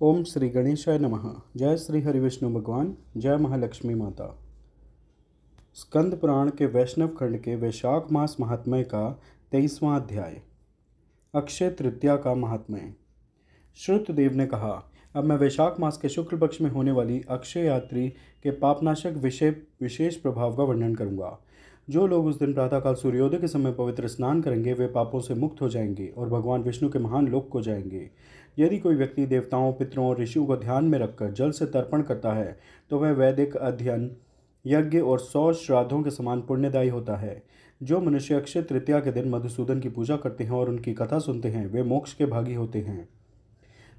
ओम श्री गणेशाय नमः। जय श्री हरिविष्णु भगवान। जय महालक्ष्मी माता। स्कंद पुराण के वैष्णव खंड के वैशाख मास महात्म्य का 23वां अध्याय। अक्षय तृतीया का महात्म्य। श्रुतदेव ने कहा, अब मैं वैशाख मास के शुक्ल पक्ष में होने वाली अक्षय यात्री के पापनाशक विशेष प्रभाव का वर्णन करूंगा। जो लोग उस दिन प्रातःकाल सूर्योदय के समय पवित्र स्नान करेंगे वे पापों से मुक्त हो जाएंगे और भगवान विष्णु के महान लोक को जाएंगे। यदि कोई व्यक्ति देवताओं, पितरों और ऋषियों को ध्यान में रखकर जल से तर्पण करता है तो वह वैदिक अध्ययन, यज्ञ और 100 श्राद्धों के समान पुण्यदायी होता है। जो मनुष्य अक्षय तृतीया के दिन मधुसूदन की पूजा करते हैं और उनकी कथा सुनते हैं वे मोक्ष के भागी होते हैं।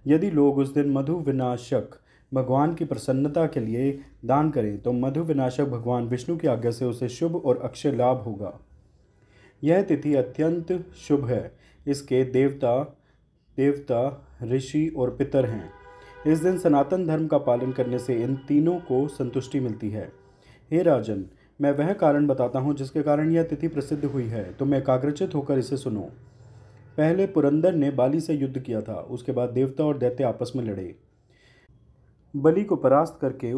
यदि लोग उस दिन मधु विनाशक भगवान की प्रसन्नता के लिए दान करें तो मधु विनाशक भगवान विष्णु की आज्ञा से उसे शुभ और अक्षय लाभ होगा। यह तिथि अत्यंत शुभ है। इसके देवता, ऋषि और पितर हैं। इस दिन सनातन धर्म का पालन करने से इन तीनों को संतुष्टि मिलती है। हे राजन, मैं वह कारण बताता हूँ जिसके कारण यह तिथि प्रसिद्ध हुई है, तुम एकाग्रचित होकर इसे सुनो। पहले पुरंदर ने बाली से युद्ध किया था। उसके बाद देवता और दैत्य आपस में लड़े। बलि को परास्त करके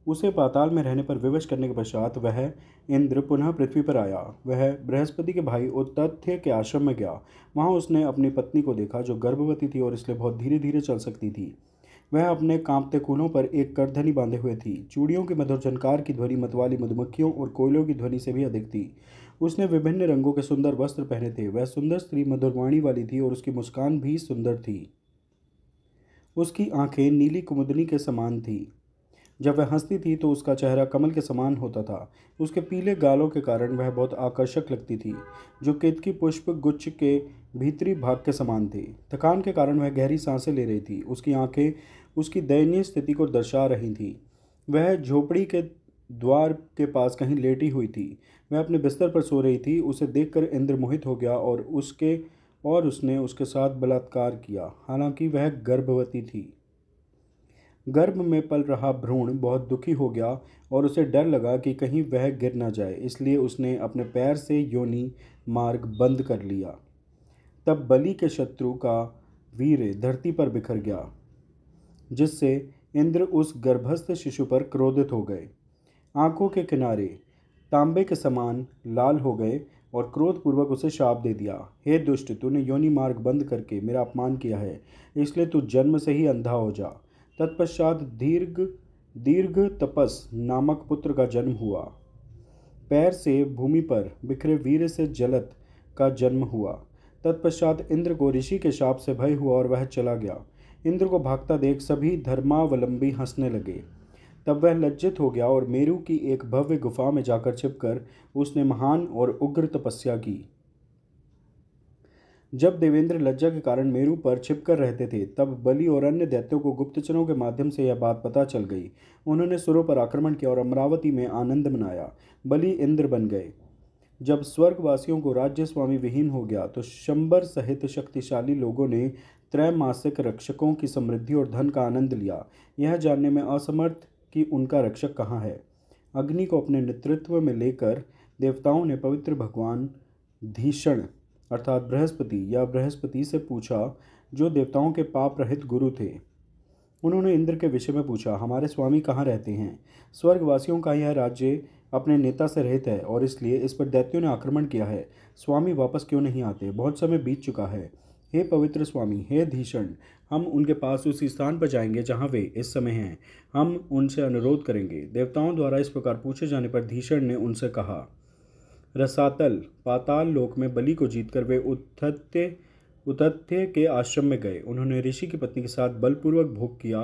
उसे पाताल में रहने पर विवश करने के पश्चात वह इंद्र पुनः पृथ्वी पर आया। वह बृहस्पति के भाई उतथ्य के आश्रम में गया। वहाँ उसने अपनी पत्नी को देखा जो गर्भवती थी और इसलिए बहुत धीरे धीरे चल सकती थी। वह अपने कांपते कूलों पर एक करधनी बांधे हुए थी। चूड़ियों की मधुर झनकार की ध्वनि मतवाली मधुमक्खियों और कोयलों की ध्वनि से भी अधिक थी। उसने विभिन्न रंगों के सुंदर वस्त्र पहने थे। वह सुंदर स्त्री मधुरवाणी वाली थी और उसकी मुस्कान भी सुंदर थी। उसकी आंखें नीली कुमुदनी के समान थी। जब वह हंसती थी तो उसका चेहरा कमल के समान होता था। उसके पीले गालों के कारण वह बहुत आकर्षक लगती थी, जो केतकी पुष्प गुच्छ के भीतरी भाग के समान थे। थकान के कारण वह गहरी सांसें ले रही थी। उसकी आंखें उसकी दयनीय स्थिति को दर्शा रही थीं। वह झोपड़ी के द्वार के पास कहीं लेटी हुई थी। वह अपने बिस्तर पर सो रही थी। उसे देखकर इंद्र मोहित हो गया और उसने उसके साथ बलात्कार किया, हालांकि वह गर्भवती थी। गर्भ में पल रहा भ्रूण बहुत दुखी हो गया और उसे डर लगा कि कहीं वह गिर न जाए, इसलिए उसने अपने पैर से योनि मार्ग बंद कर लिया। तब बलि के शत्रु का वीर धरती पर बिखर गया, जिससे इंद्र उस गर्भस्थ शिशु पर क्रोधित हो गए। आंखों के किनारे तांबे के समान लाल हो गए और क्रोधपूर्वक उसे शाप दे दिया। हे दुष्ट, तूने योनि मार्ग बंद करके मेरा अपमान किया है, इसलिए तू जन्म से ही अंधा हो जा। तत्पश्चात दीर्घ दीर्घ तपस नामक पुत्र का जन्म हुआ। पैर से भूमि पर बिखरे वीर से जलत का जन्म हुआ। तत्पश्चात इंद्र को ऋषि के शाप से भय हुआ और वह चला गया। इंद्र को भागता देख सभी धर्मावलंबी हंसने लगे। तब वह लज्जित हो गया और मेरु की एक भव्य गुफा में जाकर छिपकर उसने महान और उग्र तपस्या की। जब देवेंद्र लज्जा के कारण मेरु पर छिपकर रहते थे तब बलि और अन्य दैत्यों को गुप्तचरों के माध्यम से यह बात पता चल गई। उन्होंने सुरों पर आक्रमण किया और अमरावती में आनंद मनाया। बलि इंद्र बन गए। जब स्वर्गवासियों को राज्य स्वामी विहीन हो गया तो शंबर सहित शक्तिशाली लोगों ने त्रैमासिक रक्षकों की समृद्धि और धन का आनंद लिया, यह जानने में असमर्थ कि उनका रक्षक कहाँ है। अग्नि को अपने नेतृत्व में लेकर देवताओं ने पवित्र भगवान धीषण अर्थात बृहस्पति से पूछा, जो देवताओं के पाप रहित गुरु थे। उन्होंने इंद्र के विषय में पूछा, हमारे स्वामी कहाँ रहते हैं। स्वर्गवासियों का यह राज्य अपने नेता से रहित है और इसलिए इस पर दैत्यों ने आक्रमण किया है। स्वामी वापस क्यों नहीं आते? बहुत समय बीत चुका है। हे पवित्र स्वामी, हे धीषण, हम उनके पास उसी स्थान पर जाएंगे जहाँ वे इस समय हैं। हम उनसे अनुरोध करेंगे। देवताओं द्वारा इस प्रकार पूछे जाने पर धीषण ने उनसे कहा, रसातल पाताल लोक में बलि को जीतकर वे उतथ्य के आश्रम में गए। उन्होंने ऋषि की पत्नी के साथ बलपूर्वक भोग किया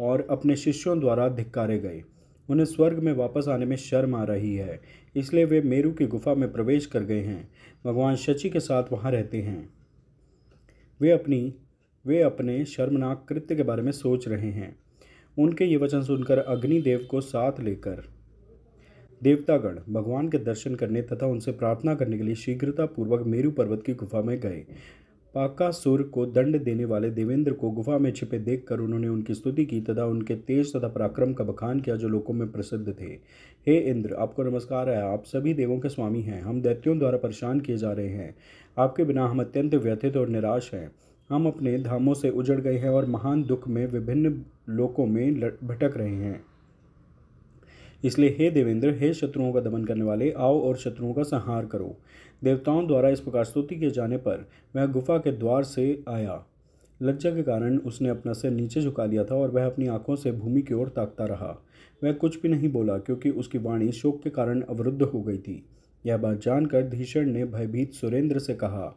और अपने शिष्यों द्वारा धिक्कारे गए। उन्हें स्वर्ग में वापस आने में शर्म आ रही है, इसलिए वे मेरु की गुफा में प्रवेश कर गए हैं। भगवान शची के साथ वहाँ रहते हैं। वे अपने शर्मनाक कृत्य के बारे में सोच रहे हैं। उनके ये वचन सुनकर अग्निदेव को साथ लेकर देवतागण भगवान के दर्शन करने तथा उनसे प्रार्थना करने के लिए शीघ्रता पूर्वक मेरु पर्वत की गुफा में गए। पाकासुर को दंड देने वाले देवेंद्र को गुफा में छिपे देखकर उन्होंने उनकी स्तुति की तथा उनके तेज तथा पराक्रम का बखान किया जो लोकों में प्रसिद्ध थे। हे इंद्र, आपको नमस्कार है। आप सभी देवों के स्वामी हैं। हम दैत्यों द्वारा परेशान किए जा रहे हैं। आपके बिना हम अत्यंत व्यथित और निराश हैं। हम अपने धामों से उजड़ गए हैं और महान दुख में विभिन्न लोकों में भटक रहे हैं। इसलिए हे देवेंद्र, हे शत्रुओं का दमन करने वाले, आओ और शत्रुओं का संहार करो। देवताओं द्वारा इस प्रकार स्तुति किए जाने पर वह गुफा के द्वार से आया। लज्जा के कारण उसने अपना सिर नीचे झुका लिया था और वह अपनी आंखों से भूमि की ओर ताकता रहा। वह कुछ भी नहीं बोला क्योंकि उसकी वाणी शोक के कारण अवरुद्ध हो गई थी। यह बात जानकर धीषण ने भयभीत सुरेंद्र से कहा,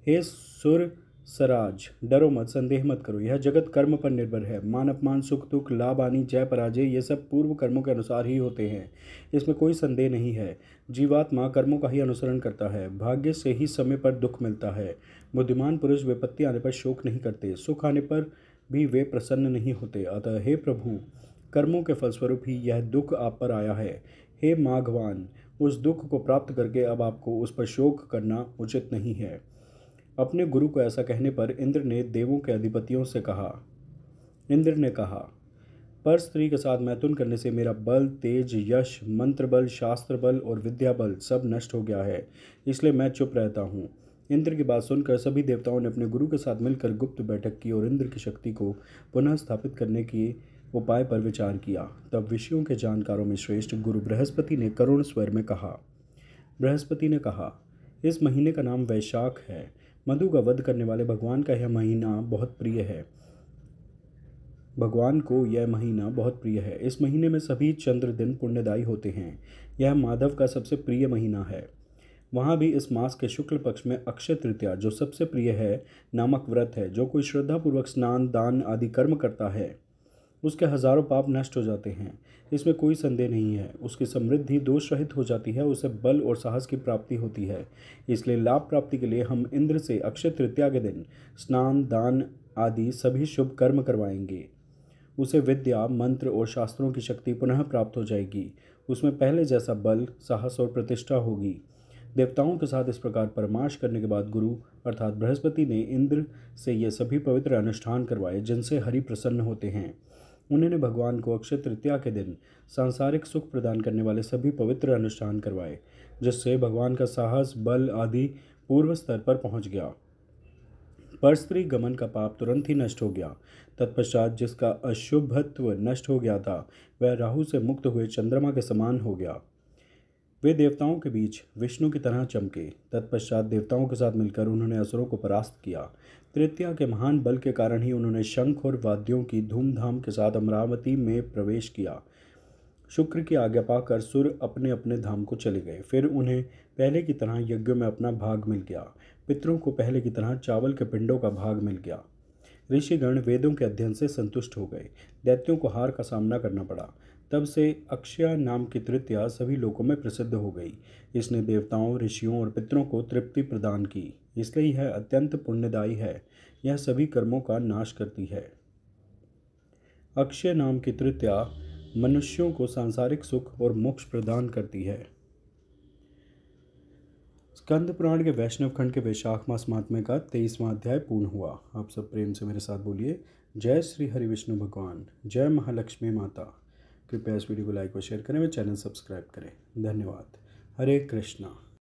हे सुर सराज, डरो मत, संदेह मत करो। यह जगत कर्म पर निर्भर है। मान अपमान, सुख दुख, लाभ हानि, जय पराजय, ये सब पूर्व कर्मों के अनुसार ही होते हैं। इसमें कोई संदेह नहीं है। जीवात्मा कर्मों का ही अनुसरण करता है। भाग्य से ही समय पर दुख मिलता है। बुद्धिमान पुरुष विपत्ति आने पर शोक नहीं करते, सुख आने पर भी वे प्रसन्न नहीं होते। अतः हे प्रभु, कर्मों के फलस्वरूप ही यह दुख आप पर आया है। हे माघवान, उस दुख को प्राप्त करके अब आपको उस पर शोक करना उचित नहीं है। अपने गुरु को ऐसा कहने पर इंद्र ने देवों के अधिपतियों से कहा। इंद्र ने कहा, पर स्त्री के साथ मैथुन करने से मेरा बल, तेज, यश, मंत्र बल, शास्त्र बल और विद्या बल सब नष्ट हो गया है, इसलिए मैं चुप रहता हूँ। इंद्र की बात सुनकर सभी देवताओं ने अपने गुरु के साथ मिलकर गुप्त बैठक की और इंद्र की शक्ति को पुनः स्थापित करने के उपाय पर विचार किया। तब विषयों के जानकारों में श्रेष्ठ गुरु बृहस्पति ने करुण स्वर में कहा। बृहस्पति ने कहा, इस महीने का नाम वैशाख है। मधु का वध करने वाले भगवान का यह महीना बहुत प्रिय है। भगवान को यह महीना बहुत प्रिय है। इस महीने में सभी चंद्र दिन पुण्यदायी होते हैं। यह माधव का सबसे प्रिय महीना है। वहाँ भी इस मास के शुक्ल पक्ष में अक्षय तृतीया, जो सबसे प्रिय है, नामक व्रत है। जो कोई श्रद्धापूर्वक स्नान, दान आदि कर्म करता है, उसके हजारों पाप नष्ट हो जाते हैं। इसमें कोई संदेह नहीं है। उसकी समृद्धि दोष रहित हो जाती है। उसे बल और साहस की प्राप्ति होती है। इसलिए लाभ प्राप्ति के लिए हम इंद्र से अक्षय तृतीया के दिन स्नान, दान आदि सभी शुभ कर्म करवाएंगे। उसे विद्या, मंत्र और शास्त्रों की शक्ति पुनः प्राप्त हो जाएगी। उसमें पहले जैसा बल, साहस और प्रतिष्ठा होगी। देवताओं के साथ इस प्रकार परामर्श करने के बाद गुरु अर्थात बृहस्पति ने इंद्र से ये सभी पवित्र अनुष्ठान करवाए जिनसे हरि प्रसन्न होते हैं। उन्होंने भगवान को अक्षय तृतीया के दिन सांसारिक सुख प्रदान करने वाले सभी पवित्र अनुष्ठान करवाए, जिससे भगवान का साहस, बल आदि पूर्व स्तर पर पहुंच गया। पर स्त्री गमन का पाप तुरंत ही नष्ट हो गया। तत्पश्चात जिसका अशुभत्व नष्ट हो गया था, वह राहु से मुक्त हुए चंद्रमा के समान हो गया। वे देवताओं के बीच विष्णु की तरह चमके। तत्पश्चात देवताओं के साथ मिलकर उन्होंने असुरों को परास्त किया। तृतीया के महान बल के कारण ही उन्होंने शंख और वाद्यों की धूमधाम के साथ अमरावती में प्रवेश किया। शुक्र की आज्ञा पाकर सुर अपने अपने धाम को चले गए। फिर उन्हें पहले की तरह यज्ञों में अपना भाग मिल गया। पितरों को पहले की तरह चावल के पिंडों का भाग मिल गया। ऋषिगण वेदों के अध्ययन से संतुष्ट हो गए। दैत्यों को हार का सामना करना पड़ा। तब से अक्षय नाम की तृतीया सभी लोकों में प्रसिद्ध हो गई। इसने देवताओं, ऋषियों और पितरों को तृप्ति प्रदान की। इसलिए यह अत्यंत पुण्यदायी है। यह सभी कर्मों का नाश करती है। अक्षय नाम की तृतीया मनुष्यों को सांसारिक सुख और मोक्ष प्रदान करती है। स्कंद पुराण के वैष्णव खंड के वैशाख मास महात्म्य का 23वां अध्याय पूर्ण हुआ। आप सब प्रेम से मेरे साथ बोलिए, जय श्री हरि विष्णु भगवान, जय महालक्ष्मी माता। कृपया इस वीडियो को लाइक और शेयर करें, मेरे चैनल सब्सक्राइब करें। धन्यवाद। हरे कृष्णा।